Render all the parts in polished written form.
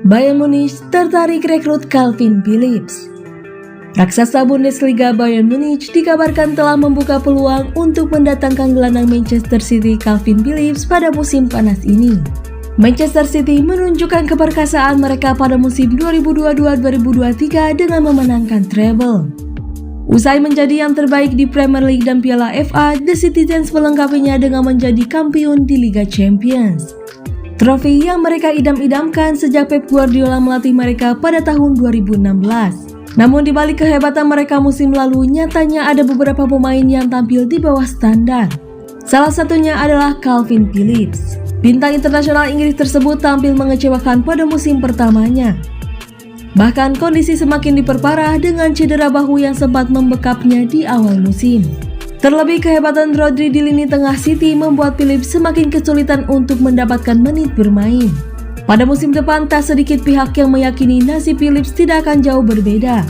Bayern Munich tertarik rekrut Calvin Phillips. Raksasa Bundesliga Bayern Munich dikabarkan telah membuka peluang untuk mendatangkan gelandang Manchester City Calvin Phillips pada musim panas ini. Manchester City menunjukkan keperkasaan mereka pada musim 2022-2023 dengan memenangkan treble. Usai menjadi yang terbaik di Premier League dan Piala FA, The Citizens melengkapinya dengan menjadi kampiun di Liga Champions. Trofi yang mereka idam-idamkan sejak Pep Guardiola melatih mereka pada tahun 2016. Namun di balik kehebatan mereka musim lalu, nyatanya ada beberapa pemain yang tampil di bawah standar. Salah satunya adalah Calvin Phillips. Bintang internasional Inggris tersebut tampil mengecewakan pada musim pertamanya. Bahkan kondisi semakin diperparah dengan cedera bahu yang sempat membekapnya di awal musim. Terlebih kehebatan Rodri di lini tengah City membuat Phillips semakin kesulitan untuk mendapatkan menit bermain. Pada musim depan tak sedikit pihak yang meyakini nasib Phillips tidak akan jauh berbeda.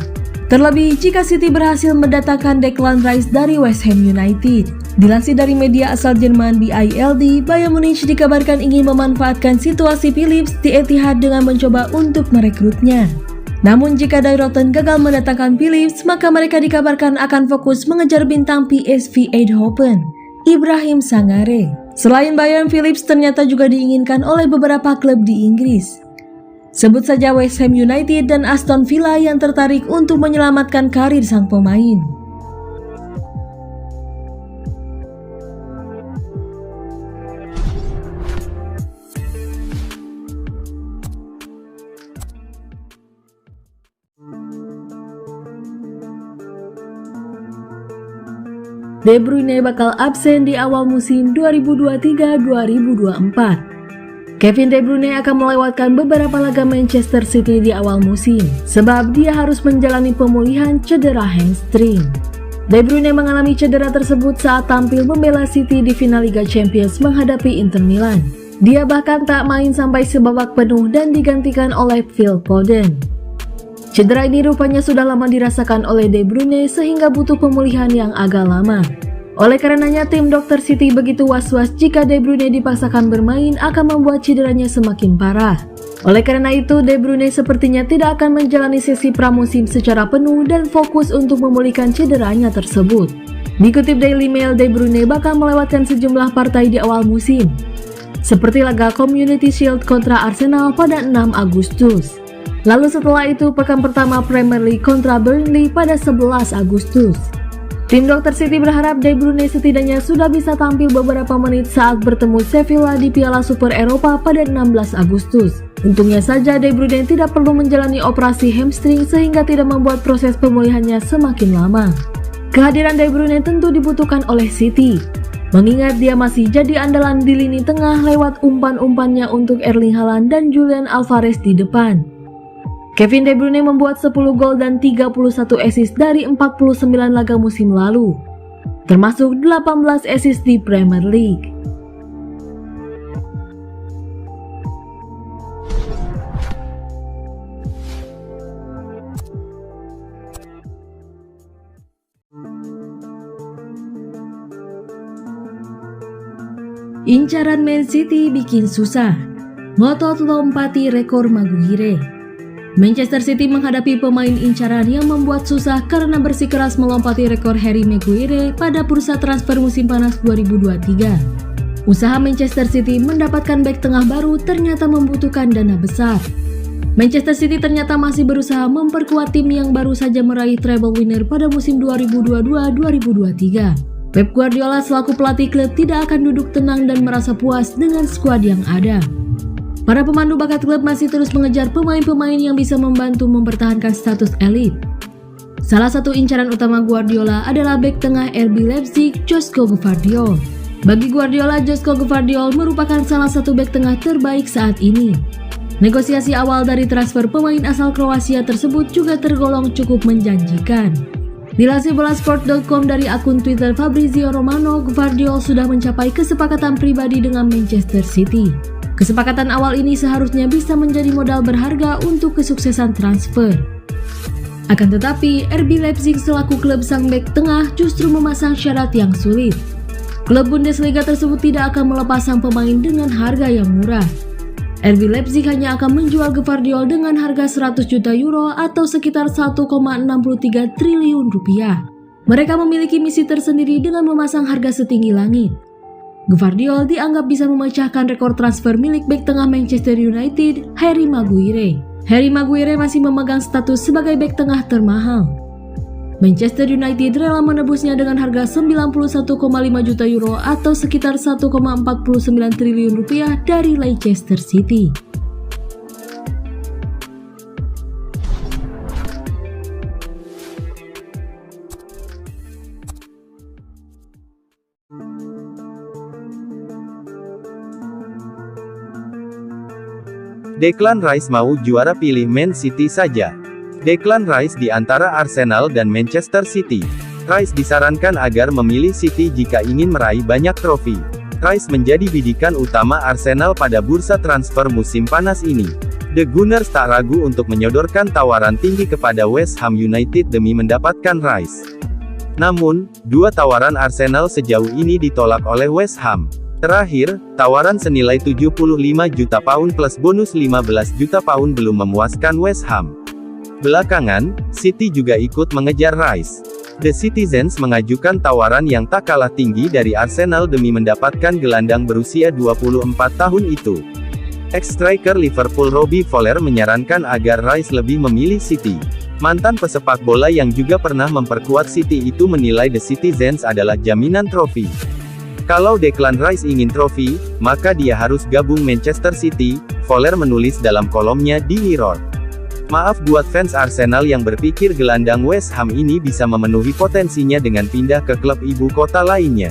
Terlebih jika City berhasil mendatangkan Declan Rice dari West Ham United. Dilansir dari media asal Jerman BILD, Bayern Munich dikabarkan ingin memanfaatkan situasi Phillips di Etihad dengan mencoba untuk merekrutnya. Namun jika Dayroten gagal mendatangkan Phillips, maka mereka dikabarkan akan fokus mengejar bintang PSV Eindhoven, Ibrahim Sangare. Selain Bayern, Phillips ternyata juga diinginkan oleh beberapa klub di Inggris. Sebut saja West Ham United dan Aston Villa yang tertarik untuk menyelamatkan karir sang pemain. De Bruyne bakal absen di awal musim 2023-2024. Kevin De Bruyne akan melewatkan beberapa laga Manchester City di awal musim, sebab dia harus menjalani pemulihan cedera hamstring. De Bruyne mengalami cedera tersebut saat tampil membela City di final Liga Champions menghadapi Inter Milan. Dia bahkan tak main sampai sebabak penuh dan digantikan oleh Phil Foden. Cedera ini rupanya sudah lama dirasakan oleh De Bruyne sehingga butuh pemulihan yang agak lama. Oleh karenanya tim dokter City begitu was-was jika De Bruyne dipaksakan bermain akan membuat cederanya semakin parah. Oleh karena itu De Bruyne sepertinya tidak akan menjalani sesi pramusim secara penuh dan fokus untuk memulihkan cederanya tersebut. Dikutip Daily Mail, De Bruyne bakal melewatkan sejumlah partai di awal musim, seperti laga Community Shield kontra Arsenal pada 6 Agustus. Lalu setelah itu pekan pertama Premier League kontra Burnley pada 11 Agustus. Tim dokter City berharap De Bruyne setidaknya sudah bisa tampil beberapa menit saat bertemu Sevilla di Piala Super Eropa pada 16 Agustus. Untungnya saja De Bruyne tidak perlu menjalani operasi hamstring sehingga tidak membuat proses pemulihannya semakin lama. Kehadiran De Bruyne tentu dibutuhkan oleh City, mengingat dia masih jadi andalan di lini tengah lewat umpan-umpannya untuk Erling Haaland dan Julian Alvarez di depan. Kevin De Bruyne membuat 10 gol dan 31 assist dari 49 laga musim lalu, termasuk 18 assist di Premier League. Incaran Man City bikin susah, ngotot lompati rekor Maguire. Manchester City menghadapi pemain incaran yang membuat susah karena bersikeras melompati rekor Harry Maguire pada bursa transfer musim panas 2023. Usaha Manchester City mendapatkan bek tengah baru ternyata membutuhkan dana besar. Manchester City ternyata masih berusaha memperkuat tim yang baru saja meraih treble winner pada musim 2022-2023. Pep Guardiola selaku pelatih klub tidak akan duduk tenang dan merasa puas dengan skuad yang ada. Para pemandu bakat klub masih terus mengejar pemain-pemain yang bisa membantu mempertahankan status elit. Salah satu incaran utama Guardiola adalah bek tengah RB Leipzig, Joško Gvardiol. Bagi Guardiola, Joško Gvardiol merupakan salah satu bek tengah terbaik saat ini. Negosiasi awal dari transfer pemain asal Kroasia tersebut juga tergolong cukup menjanjikan. Dilansir Bolasport.com dari akun Twitter Fabrizio Romano, Gvardiol sudah mencapai kesepakatan pribadi dengan Manchester City. Kesepakatan awal ini seharusnya bisa menjadi modal berharga untuk kesuksesan transfer. Akan tetapi, RB Leipzig selaku klub sang bek tengah justru memasang syarat yang sulit. Klub Bundesliga tersebut tidak akan melepas sang pemain dengan harga yang murah. RB Leipzig hanya akan menjual Gvardiol dengan harga 100 juta euro atau sekitar 1,63 triliun rupiah. Mereka memiliki misi tersendiri dengan memasang harga setinggi langit. Gvardiol dianggap bisa memecahkan rekor transfer milik bek tengah Manchester United, Harry Maguire. Harry Maguire masih memegang status sebagai bek tengah termahal. Manchester United rela menebusnya dengan harga 91,5 juta euro atau sekitar 1,49 triliun rupiah dari Leicester City. Declan Rice mau juara pilih Man City saja. Declan Rice di antara Arsenal dan Manchester City. Rice disarankan agar memilih City jika ingin meraih banyak trofi. Rice menjadi bidikan utama Arsenal pada bursa transfer musim panas ini. The Gunners tak ragu untuk menyodorkan tawaran tinggi kepada West Ham United demi mendapatkan Rice. Namun, dua tawaran Arsenal sejauh ini ditolak oleh West Ham. Terakhir, tawaran senilai 75 juta pound plus bonus 15 juta pound belum memuaskan West Ham. Belakangan, City juga ikut mengejar Rice. The Citizens mengajukan tawaran yang tak kalah tinggi dari Arsenal demi mendapatkan gelandang berusia 24 tahun itu. Ex-striker Liverpool Robbie Fowler menyarankan agar Rice lebih memilih City. Mantan pesepak bola yang juga pernah memperkuat City itu menilai The Citizens adalah jaminan trofi. Kalau Declan Rice ingin trofi, maka dia harus gabung Manchester City, Fowler menulis dalam kolomnya di Mirror. Maaf buat fans Arsenal yang berpikir gelandang West Ham ini bisa memenuhi potensinya dengan pindah ke klub ibu kota lainnya.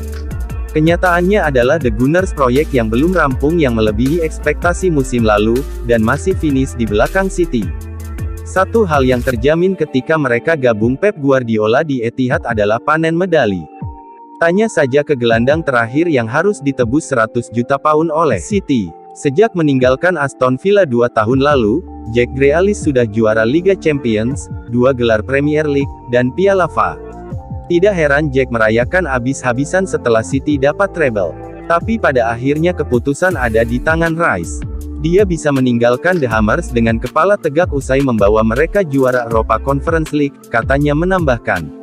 Kenyataannya adalah The Gunners proyek yang belum rampung yang melebihi ekspektasi musim lalu, dan masih finish di belakang City. Satu hal yang terjamin ketika mereka gabung Pep Guardiola di Etihad adalah panen medali. Tanya saja ke gelandang terakhir yang harus ditebus 100 juta pound oleh City. Sejak meninggalkan Aston Villa 2 tahun lalu, Jack Grealish sudah juara Liga Champions, 2 gelar Premier League, dan Piala FA. Tidak heran Jack merayakan habis-habisan setelah City dapat treble. Tapi pada akhirnya keputusan ada di tangan Rice. Dia bisa meninggalkan The Hammers dengan kepala tegak usai membawa mereka juara Europa Conference League, katanya menambahkan.